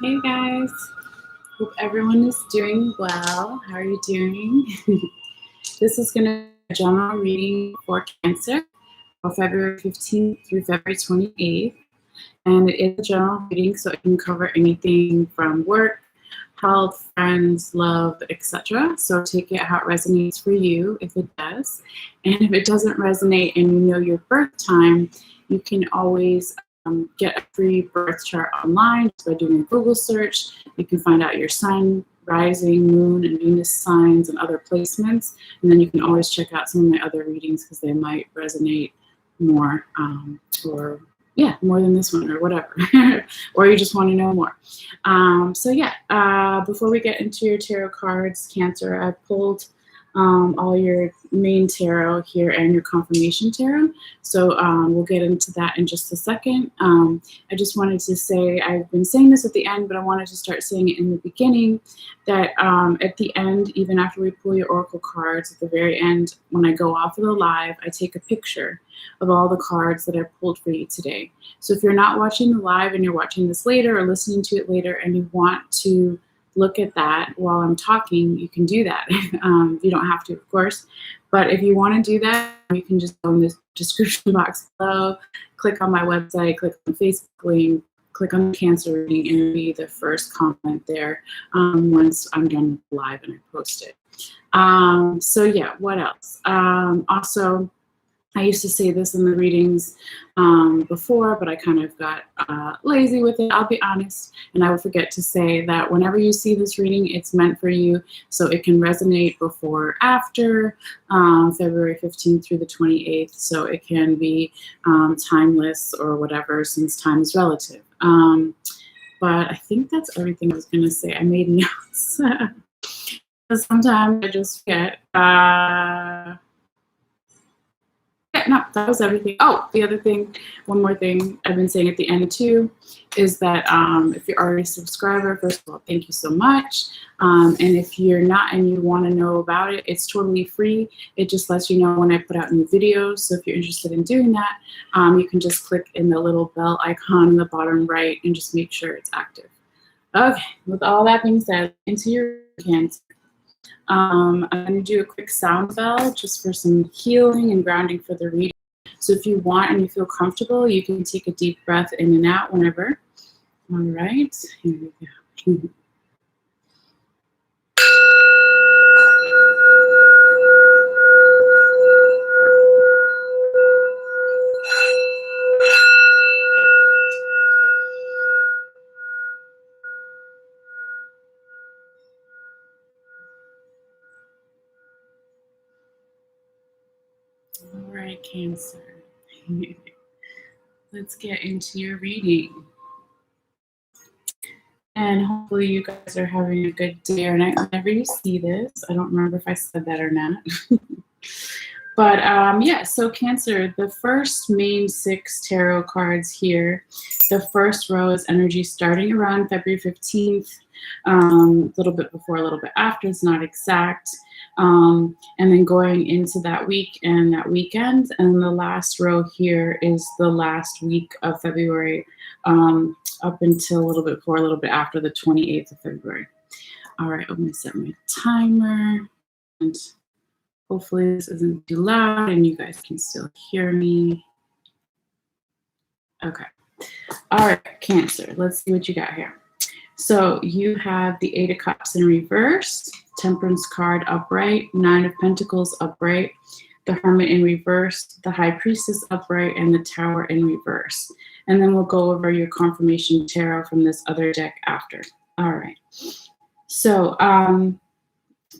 Hey guys, hope everyone is doing well. How are you doing? This is going to be a general reading for Cancer for February 15th through February 28th. And it is a general reading, so it can cover anything from work, health, friends, love, etc. So take it how it resonates for you if it does. And if it doesn't resonate and you know your birth time, you can always get a free birth chart online just by doing a Google search. You can find out your sun, rising, moon, and Venus signs and other placements. And then you can always check out some of my other readings because they might resonate more or yeah, more than this one or whatever, or you just want to know more. Before we get into your tarot cards, Cancer, I pulled all your main tarot here and your confirmation tarot. So we'll get into that in just a second. I just wanted to say, I've been saying this at the end, but I wanted to start saying it in the beginning, that at the end, even after we pull your oracle cards, at the very end, when I go off of the live, I take a picture of all the cards that I pulled for you today. So if you're not watching the live and you're watching this later or listening to it later and you want to look at that while I'm talking, you can do that. You don't have to, of course. But if you want to do that, you can just go in the description box below, click on my website, click on the Facebook link, click on the Cancer reading, and it'll be the first comment there once I'm done live and I post it. What else? Also, I used to say this in the readings before, but I kind of got lazy with it, I'll be honest. And I would forget to say that whenever you see this reading, it's meant for you. So it can resonate before or after February 15th through the 28th. So it can be timeless or whatever, since time is relative. But I think that's everything I was going to say. I made notes. Sometimes I just forget. No, that was everything. Oh, the other thing, one more thing I've been saying at the end too, is that if you're already a subscriber, first of all, thank you so much. And if you're not and you want to know about it, it's totally free. It just lets you know when I put out new videos. So if you're interested in doing that, you can just click in the little bell icon in the bottom right and just make sure it's active. Okay, with all that being said, into your Cancer. I'm going to do a quick sound bell just for some healing and grounding for the reading. So if you want and you feel comfortable, you can take a deep breath in and out whenever. All right, here we go. All right, Cancer. Let's get into your reading. And hopefully you guys are having a good day or night whenever you see this. I don't remember if I said that or not. But so Cancer, the first main 6 tarot cards here, the first row is energy starting around February 15th, a little bit before, a little bit after, it's not exact. And then going into that week and that weekend. And the last row here is the last week of February, up until a little bit before, a little bit after the 28th of February. All right, I'm going to set my timer. And hopefully this isn't too loud and you guys can still hear me. Okay. All right, Cancer, let's see what you got here. So you have the 8 of Cups in reverse, Temperance card upright, 9 of Pentacles upright, the Hermit in reverse, the High Priestess upright, and the Tower in reverse. And then we'll go over your confirmation tarot from this other deck after. All right. So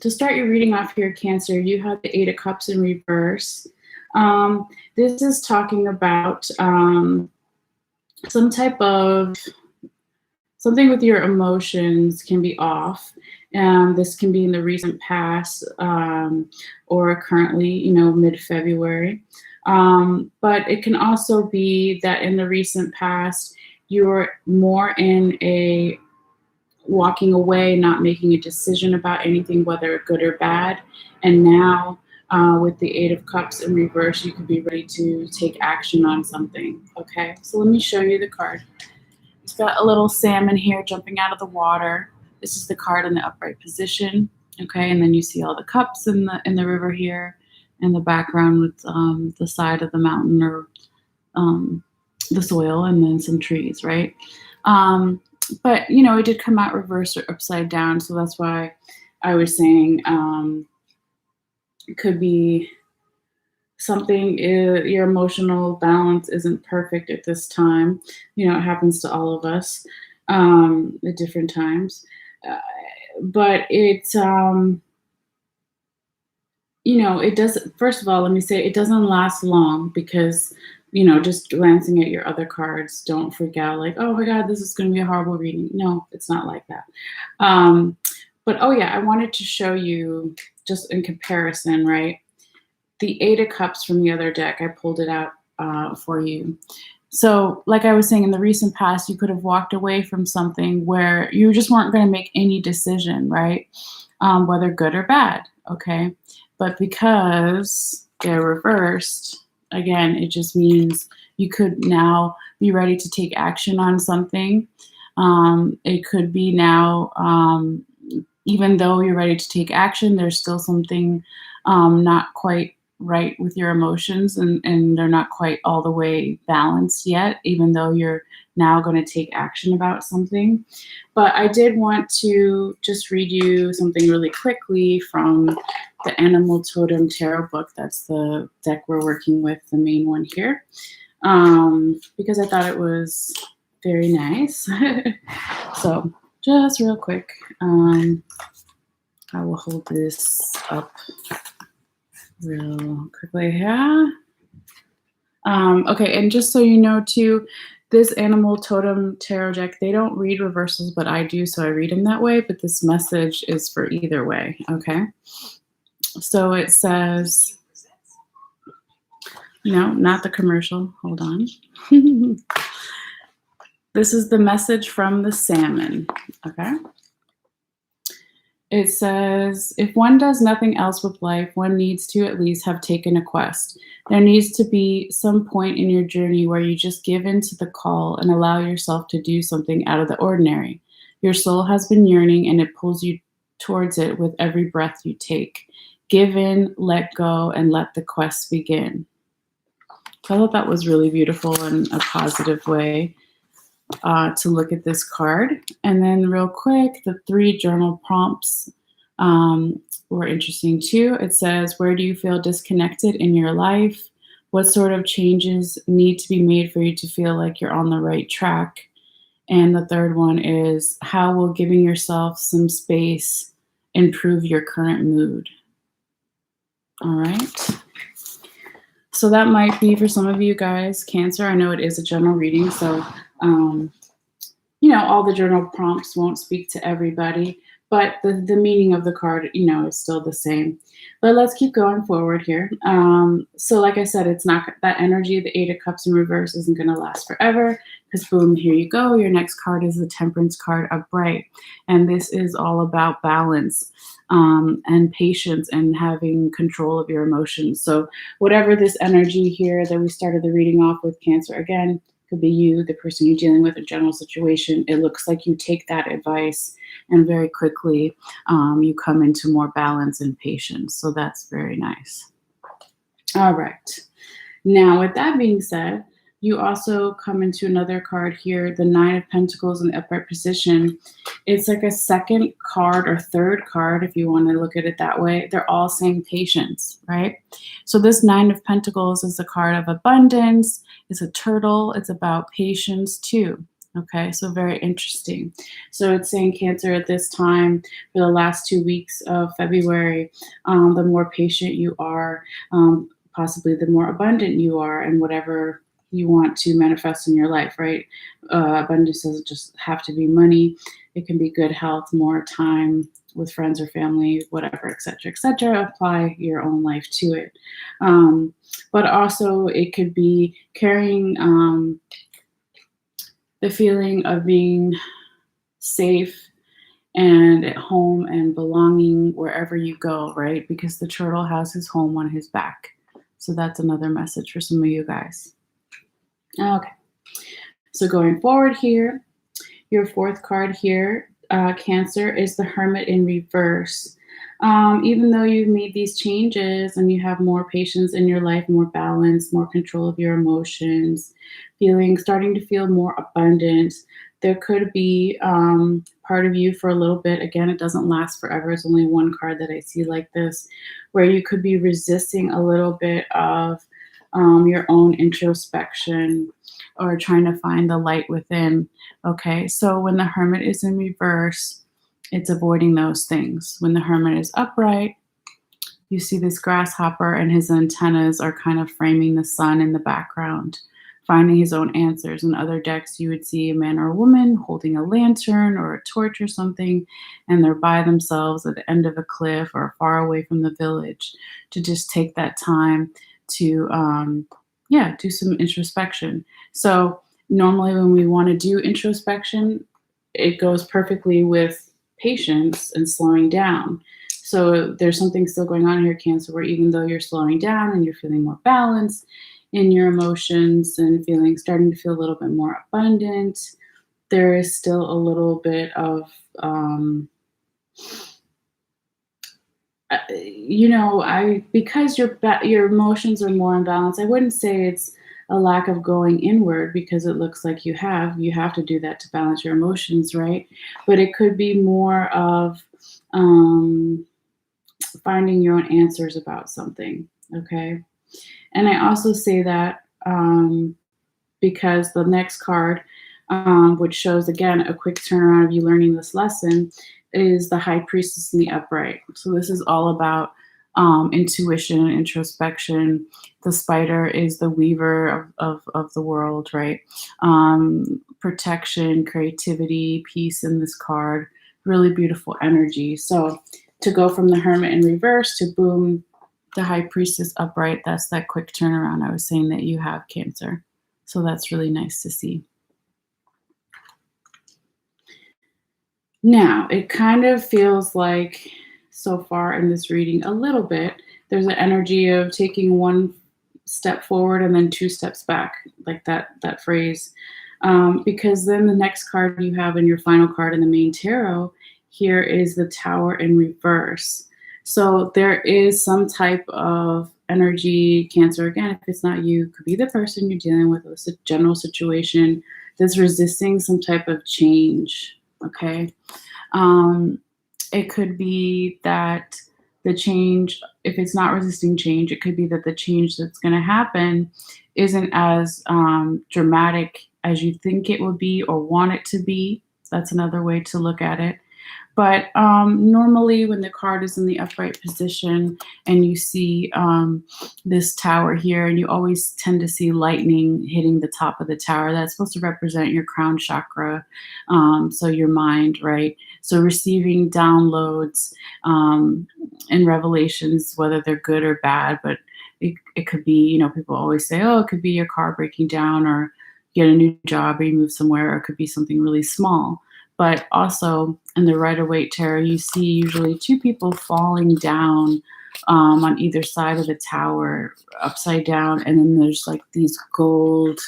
to start your reading off here, Cancer, you have the 8 of Cups in reverse. This is talking about some type of something with your emotions can be off. This can be in the recent past or currently, mid-February. But it can also be that in the recent past, you're more in a walking away, not making a decision about anything, whether good or bad. And now with the 8 of Cups in reverse, you could be ready to take action on something. Okay, so let me show you the card. It's got a little salmon here jumping out of the water. This is the card in the upright position. Okay, and then you see all the cups in the river here, and the background with the side of the mountain or the soil, and then some trees, right? But you know, it did come out reversed or upside down, so that's why I was saying it could be something, your emotional balance isn't perfect at this time. You know, it happens to all of us at different times. Uh, but it's, you know, it does, first of all, let me say it doesn't last long because, you know, just glancing at your other cards, don't freak out like, oh my God, this is going to be a horrible reading. No, it's not like that. But oh yeah, I wanted to show you just in comparison, right? The Eight of Cups from the other deck, I pulled it out for you. So like I was saying, in the recent past, you could have walked away from something where you just weren't going to make any decision, right? Whether good or bad, okay? But because they're reversed, again, it just means you could now be ready to take action on something. It could be now, even though you're ready to take action, there's still something not quite right with your emotions, and they're not quite all the way balanced yet, even though you're now going to take action about something. But I did want to just read you something really quickly from the Animal Totem Tarot book. That's the deck we're working with, the main one here, because I thought it was very nice. So just real quick, I will hold this up real quickly here. Okay, and just so you know too, this Animal Totem Tarot deck, they don't read reversals, but I do, so I read them that way, but this message is for either way, okay? So it says, no, not the commercial, hold on. This is the message from the salmon, okay? It says, if one does nothing else with life, one needs to at least have taken a quest. There needs to be some point in your journey where you just give in to the call and allow yourself to do something out of the ordinary. Your soul has been yearning and it pulls you towards it with every breath you take. Give in, let go, and let the quest begin. So I thought that was really beautiful and a positive way to look at this card. And then real quick, the 3 journal prompts were interesting too. It says, where do you feel disconnected in your life? What sort of changes need to be made for you to feel like you're on the right track? And the third one is, how will giving yourself some space improve your current mood? All right. So that might be for some of you guys, Cancer. I know it is a general reading, so you know, all the journal prompts won't speak to everybody, but the meaning of the card, you know, is still the same. But let's keep going forward here. So like I said, it's not that energy, the Eight of Cups in reverse isn't going to last forever, because boom, here you go. Your next card is the Temperance card upright. And this is all about balance and patience and having control of your emotions. So whatever this energy here that we started the reading off with, Cancer, again, could be you, the person you're dealing with, a general situation. It looks like you take that advice and very quickly you come into more balance and patience. So that's very nice. All right. Now, with that being said, you also come into another card here, the Nine of Pentacles in the upright position. It's like a second card or third card, if you want to look at it that way. They're all saying patience, right? So this Nine of Pentacles is a card of abundance. It's a turtle. It's about patience too. Okay, so very interesting. So it's saying, Cancer, at this time, for the last 2 weeks of February, the more patient you are, possibly the more abundant you are, and whatever you want to manifest in your life, right? Abundance doesn't just have to be money. It can be good health, more time with friends or family, whatever, etc., etc. Apply your own life to it. But also it could be carrying the feeling of being safe and at home and belonging wherever you go, right? Because the turtle has his home on his back. So that's another message for some of you guys. Okay, so going forward here, Your fourth card here, Cancer, is the Hermit in reverse. Even though you've made these changes and you have more patience in your life, more balance, more control of your emotions, starting to feel more abundant, there could be part of you for a little bit. Again, it doesn't last forever. It's only one card that I see like this, where you could be resisting a little bit of your own introspection or trying to find the light within. Okay, so when the Hermit is in reverse, it's avoiding those things. When the Hermit is upright, you see this grasshopper and his antennas are kind of framing the sun in the background, finding his own answers. In other decks, you would see a man or a woman holding a lantern or a torch or something, and they're by themselves at the end of a cliff or far away from the village to just take that time to, do some introspection. So normally when we want to do introspection, it goes perfectly with patience and slowing down. So there's something still going on here, Cancer, where even though you're slowing down and you're feeling more balanced in your emotions and starting to feel a little bit more abundant, there is still a little bit of, because your emotions are more imbalanced. I wouldn't say it's a lack of going inward, because it looks like you have to do that to balance your emotions, right? But it could be more of finding your own answers about something. Okay. And I also say that because the next card, which shows again a quick turnaround of you learning this lesson, is the High Priestess in the upright. So this is all about intuition, introspection. The spider is the weaver of the world, right? Protection, creativity, peace in this card. Really beautiful energy. So to go from the Hermit in reverse to boom, the High Priestess upright, that's that quick turnaround I was saying that you have, Cancer. So that's really nice to see. Now, it kind of feels like so far in this reading a little bit, there's an energy of taking one step forward and then two steps back, like that phrase. Because then the next card you have in your final card in the main tarot here is the Tower in reverse. So there is some type of energy, Cancer, again, if it's not you, could be the person you're dealing with, it's a general situation that's resisting some type of change, okay? It could be that the change, if it's not resisting change, it could be that the change that's going to happen isn't as dramatic as you think it would be or want it to be. That's another way to look at it. But normally when the card is in the upright position and you see this tower here, and you always tend to see lightning hitting the top of the tower, that's supposed to represent your crown chakra, so your mind, right? So receiving downloads and revelations, whether they're good or bad, but it could be, people always say, oh, it could be your car breaking down, or get a new job, or you move somewhere, or it could be something really small. But also in the Rider-Waite tarot, you see usually two people falling down on either side of the tower, upside down, and then there's like these gold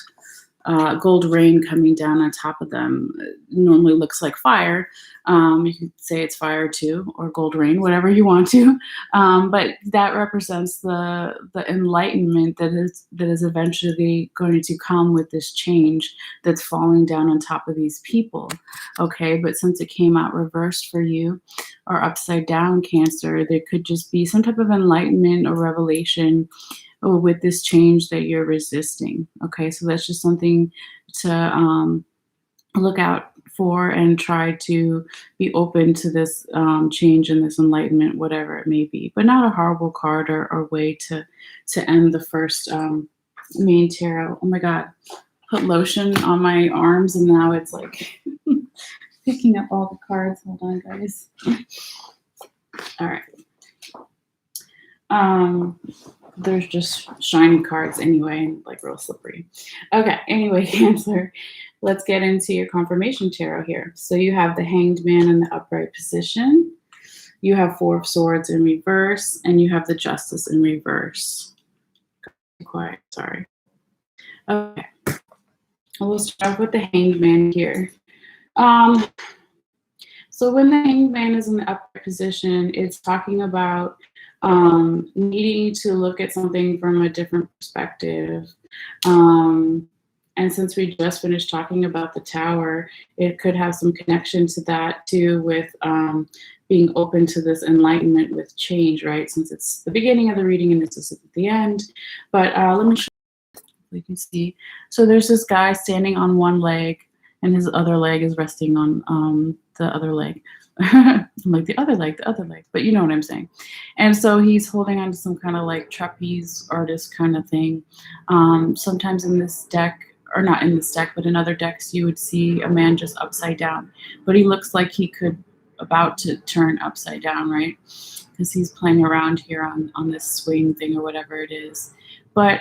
rain coming down on top of them. It normally looks like fire. You could say it's fire too, or gold rain, whatever you want to. But that represents the enlightenment that is eventually going to come with this change that's falling down on top of these people. Okay, but since it came out reversed for you, or upside down, Cancer, there could just be some type of enlightenment or revelation with this change that you're resisting. Okay, so that's just something to look out for, and try to be open to this change and this enlightenment, whatever it may be. But not a horrible card or way to end the first main tarot. Oh my God, put lotion on my arms and now it's like picking up all the cards. Hold on, guys. All right. There's just shiny cards anyway, like real slippery. Okay, anyway, Cancer, let's get into your confirmation tarot here. So you have the Hanged Man in the upright position. You have Four of Swords in reverse, and you have the Justice in reverse. Be quiet, sorry. Okay, we'll start with the Hanged Man here. Um, so when the hanged man is in the upright position, it's talking about needing to look at something from a different perspective. Um, and since we just finished talking about the tower, it could have some connection to that too, with being open to this enlightenment with change, right? Since it's the beginning of the reading and this is at the end. But let me show you can see. So there's this guy standing on one leg, and his other leg is resting on the other leg. I'm like the other leg, but you know what I'm saying. And so he's holding on to some kind of like trapeze artist kind of thing. Sometimes in this deck, or not in this deck, but in other decks, you would see a man just upside down, but he looks like he could about to turn upside down, right? Because he's playing around here on this swing thing or whatever it is. But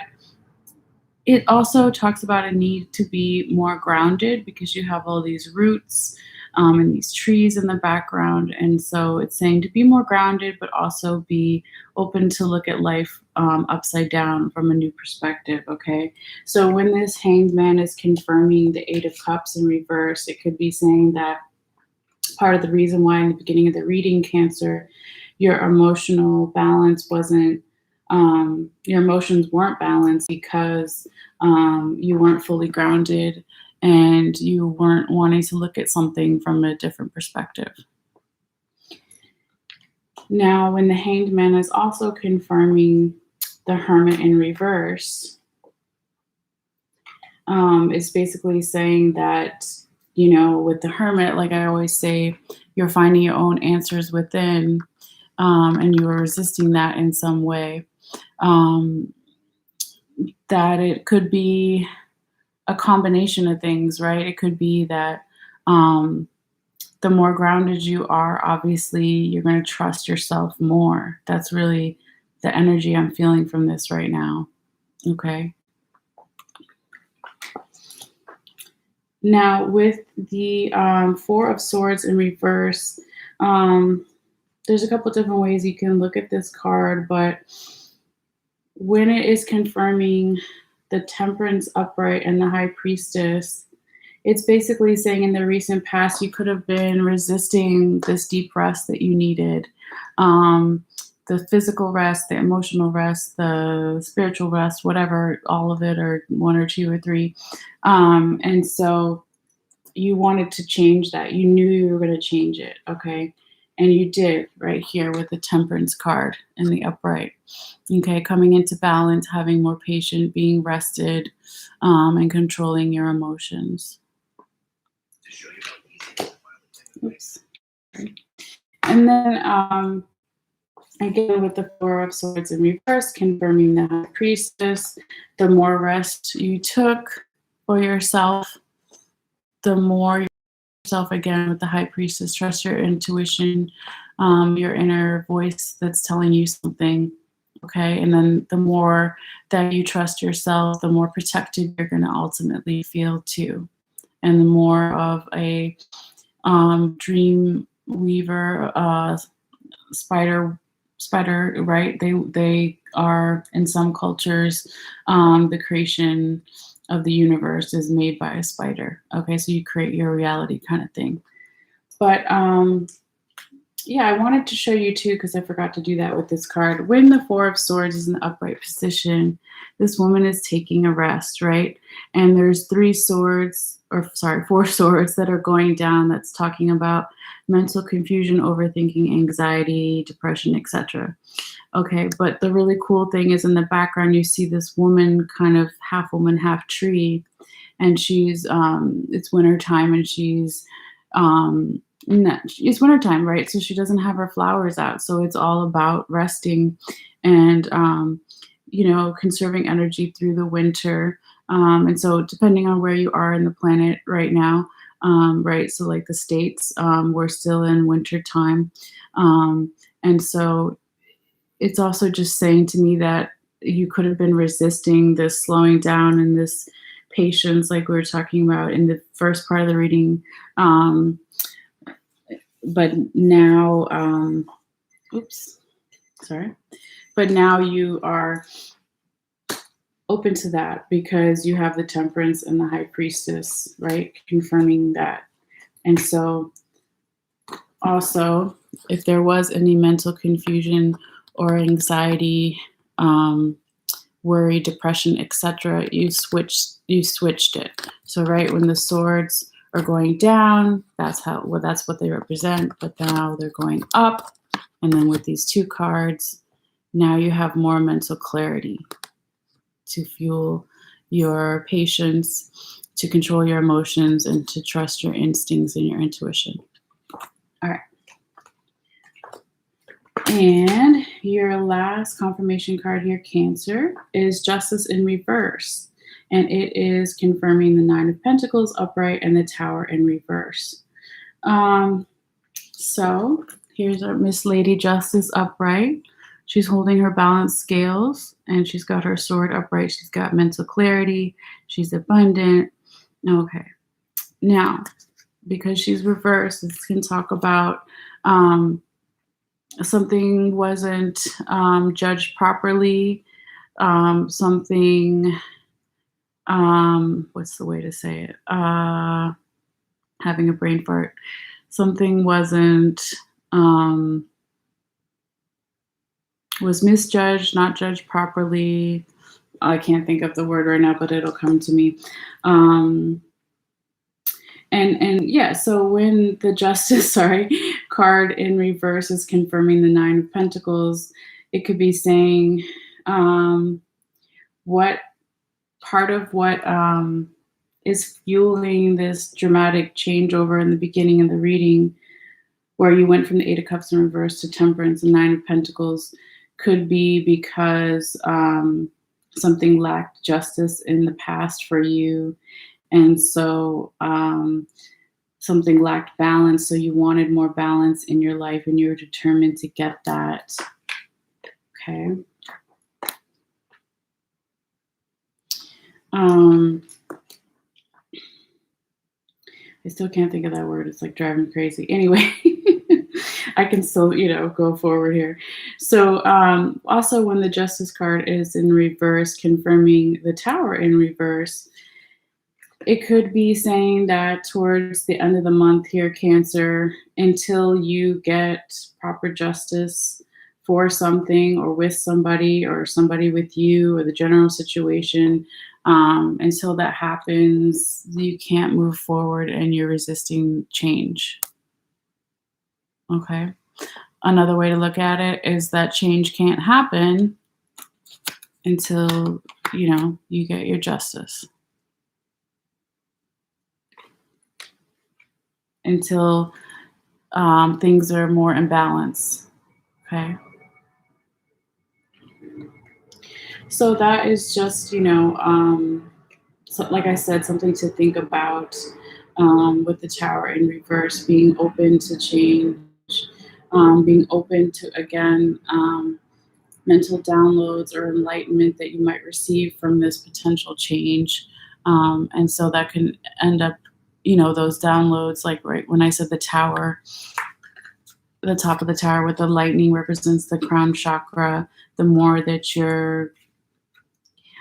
it also talks about a need to be more grounded because you have all these roots and these trees in the background. And so it's saying to be more grounded, but also be open to look at life upside down from a new perspective, okay? So when this hanged man is confirming the Eight of Cups in reverse, it could be saying that part of the reason why in the beginning of the reading, Cancer, your emotional balance wasn't your emotions weren't balanced because you weren't fully grounded and you weren't wanting to look at something from a different perspective. Now, when the hanged man is also confirming the hermit in reverse, it's basically saying that, you know, with the hermit, like I always say, you're finding your own answers within and you are resisting that in some way. That it could be a combination of things, right? It could be that the more grounded you are, obviously, you're going to trust yourself more. That's really the energy I'm feeling from this right now. Okay. Now, with the Four of Swords in reverse, there's a couple different ways you can look at this card, but when it is confirming the Temperance upright and the High Priestess, it's basically saying in the recent past you could have been resisting this deep rest that you needed. The physical rest, the emotional rest, the spiritual rest, whatever, all of it, or one or two or three. And so you wanted to change that. You knew you were going to change it, okay? And you did right here with the Temperance card in the upright. Okay, coming into balance, having more patience, being rested, and controlling your emotions. Oops. And then again with the Four of Swords in reverse, confirming the High Priestess, the more rest you took for yourself, the more yourself again with the High Priestess. Trust your intuition, your inner voice that's telling you something. Okay, and then the more that you trust yourself, the more protected you're going to ultimately feel too, and the more of a dream weaver, spider, right? They are in some cultures, the creation of the universe is made by a spider. Okay, so you create your reality kind of thing. But yeah, I wanted to show you too, because I forgot to do that with this card. When the Four of Swords is in the upright position, this woman is taking a rest, right? And there's four swords that are going down that's talking about mental confusion, overthinking, anxiety, depression, etc. Okay, but the really cool thing is in the background, you see this woman, kind of half woman, half tree, and she's, it's wintertime and she's, it's wintertime, right? So she doesn't have her flowers out. So it's all about resting and, you know, conserving energy through the winter. And so depending on where you are in the planet right now, right? So like the States, we're still in winter time. And so it's also just saying to me that you could have been resisting this slowing down and this patience, like we were talking about in the first part of the reading. But now, but now you are open to that because you have the Temperance and the High Priestess, right? Confirming that. And so also, if there was any mental confusion or anxiety, worry, depression, etc., you switched it. So right when the swords are going down, that's what they represent. But now they're going up, and then with these two cards, now you have more mental clarity to fuel your patience, to control your emotions, and to trust your instincts and your intuition. All right. And your last confirmation card here, Cancer, is Justice in reverse. And it is confirming the Nine of Pentacles upright and the Tower in reverse. So here's our Miss Lady Justice upright. She's holding her balanced scales, and she's got her sword upright. She's got mental clarity. She's abundant. Okay. Now, because she's reversed, this can talk about something wasn't judged properly. Something, what's the way to say it? Having a brain fart. Something wasn't, was misjudged, not judged properly. I can't think of the word right now, but it'll come to me. And yeah, so when the Justice, card in reverse is confirming the Nine of Pentacles, it could be saying what part of what is fueling this dramatic changeover in the beginning of the reading, where you went from the Eight of Cups in reverse to Temperance and Nine of Pentacles, could be because something lacked justice in the past for you. And so something lacked balance. So you wanted more balance in your life, and you were determined to get that. Okay. I still can't think of that word. It's like driving me crazy. Anyway, I can still, go forward here. So also when the Justice card is in reverse, confirming the Tower in reverse, it could be saying that towards the end of the month here, Cancer, until you get proper justice for something or with somebody or somebody with you or the general situation, until that happens, you can't move forward and you're resisting change. Okay. Another way to look at it is that change can't happen until, you get your justice. Until things are more in balance. Okay. So that is just, so like I said, something to think about with the Tower in reverse, being open to change, being open to, again, mental downloads or enlightenment that you might receive from this potential change. And so that can end up, those downloads, like right when I said the Tower, the top of the Tower with the lightning represents the crown chakra. The more that you're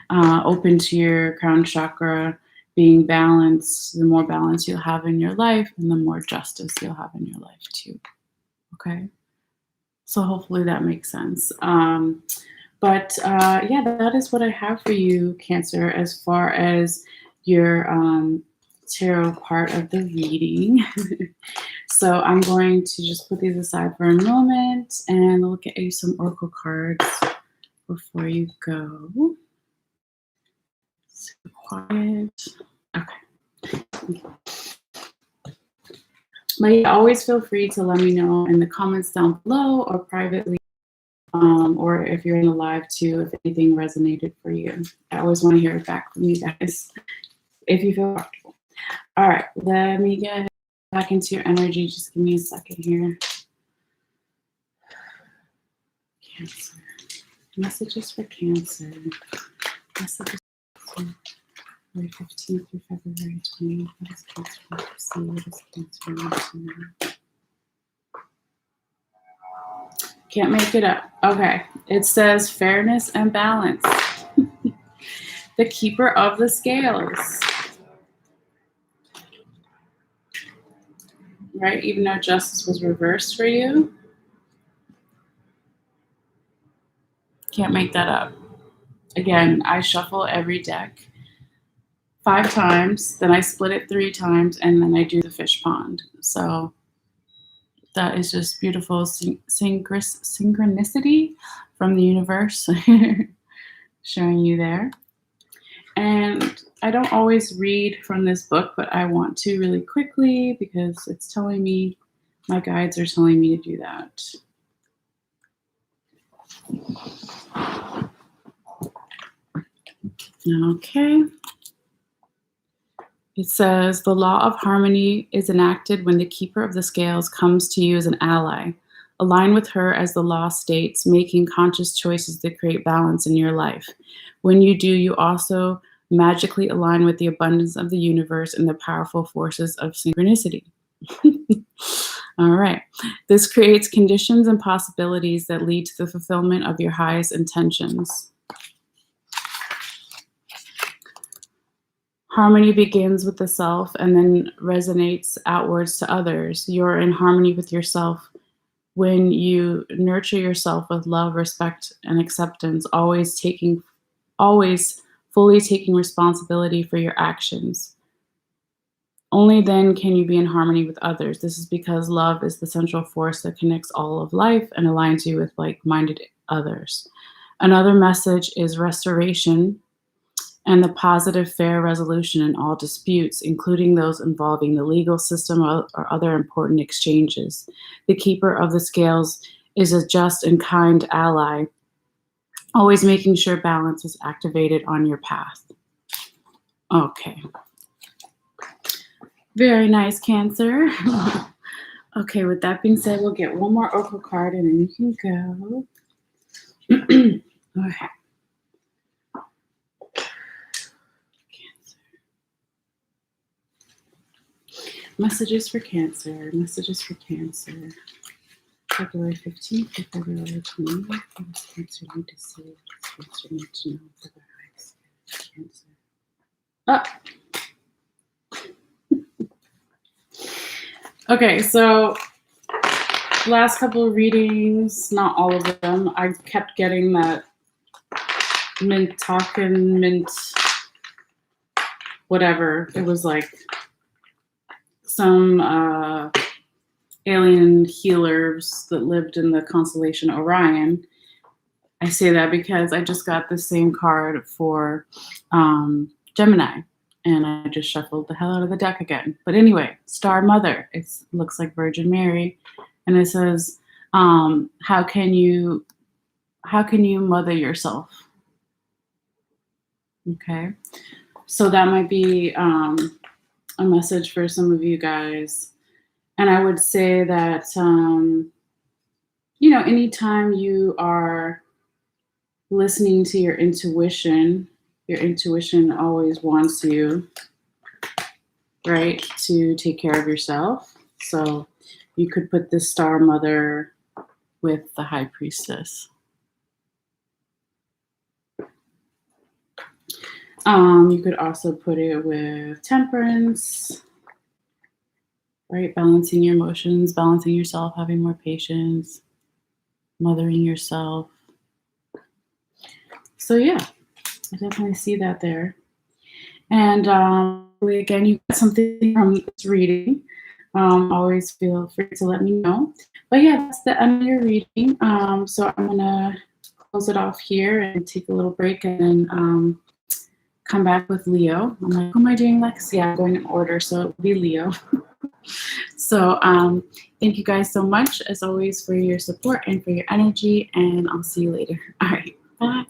open to your crown chakra being balanced, the more balance you'll have in your life, and the more justice you'll have in your life too. Okay. So hopefully that makes sense. But yeah, that is what I have for you, Cancer, as far as your tarot part of the reading. So I'm going to just put these aside for a moment and look at you some oracle cards before you go. Super quiet. Okay. But yeah, always feel free to let me know in the comments down below or privately, or if you're in the live too, if anything resonated for you. I always want to hear it back from you guys, if you feel comfortable. All right, let me get back into your energy. Just give me a second here. Cancer. Messages for Cancer. Messages for February 15th through February 20th. What is Cancer going to see? What is Cancer going to know? Can't make it up. Okay. It says fairness and balance. The Keeper of the Scales. right? Even though justice was reversed for you. Can't make that up. Again, I shuffle every deck 5 times, then I split it 3 times, and then I do the fish pond. So that is just beautiful synchronicity from the universe showing you there. And I don't always read from this book, but I want to really quickly because it's telling me, my guides are telling me to do that. Okay. It says, the law of harmony is enacted when the keeper of the scales comes to you as an ally. Align with her as the law states, making conscious choices that create balance in your life. When you do, you also magically align with the abundance of the universe and the powerful forces of synchronicity. All right. This creates conditions and possibilities that lead to the fulfillment of your highest intentions. Harmony begins with the self and then resonates outwards to others. You're in harmony with yourself when you nurture yourself with love, respect, and acceptance, always fully taking responsibility for your actions. Only then can you be in harmony with others. This is because love is the central force that connects all of life and aligns you with like-minded others. Another message is restoration and the positive, fair resolution in all disputes, including those involving the legal system or other important exchanges. The keeper of the scales is a just and kind ally, always making sure balance is activated on your path. Okay. Very nice, Cancer. Okay, with that being said, we'll get one more oracle card and then you can go. All right. Messages for Cancer. Messages for Cancer. February 15th to February 20th. What does Cancer need to see? What does Cancer need to know for their eyes? Cancer. Ah! Okay, so last couple of readings, not all of them, I kept getting that mint talking, mint whatever. It was like some alien healers that lived in the constellation Orion. I say that because I just got the same card for Gemini, and I just shuffled the hell out of the deck again. But anyway, Star Mother, it looks like Virgin Mary, and it says, how can you mother yourself? Okay, so that might be a message for some of you guys. And I would say that, anytime you are listening to your intuition always wants you, right, to take care of yourself. So you could put the Star Mother with the High Priestess. You could also put it with Temperance, right? Balancing your emotions, balancing yourself, having more patience, mothering yourself. So yeah, I definitely see that there. And again, you got something from this reading. Always feel free to let me know. But yeah, that's the end of your reading. So I'm gonna close it off here and take a little break and then come back with Leo. I'm like, who am I doing next? Yeah, I'm going in order, so it'll be Leo. So thank you guys so much, as always, for your support and for your energy, and I'll see you later. All right, bye.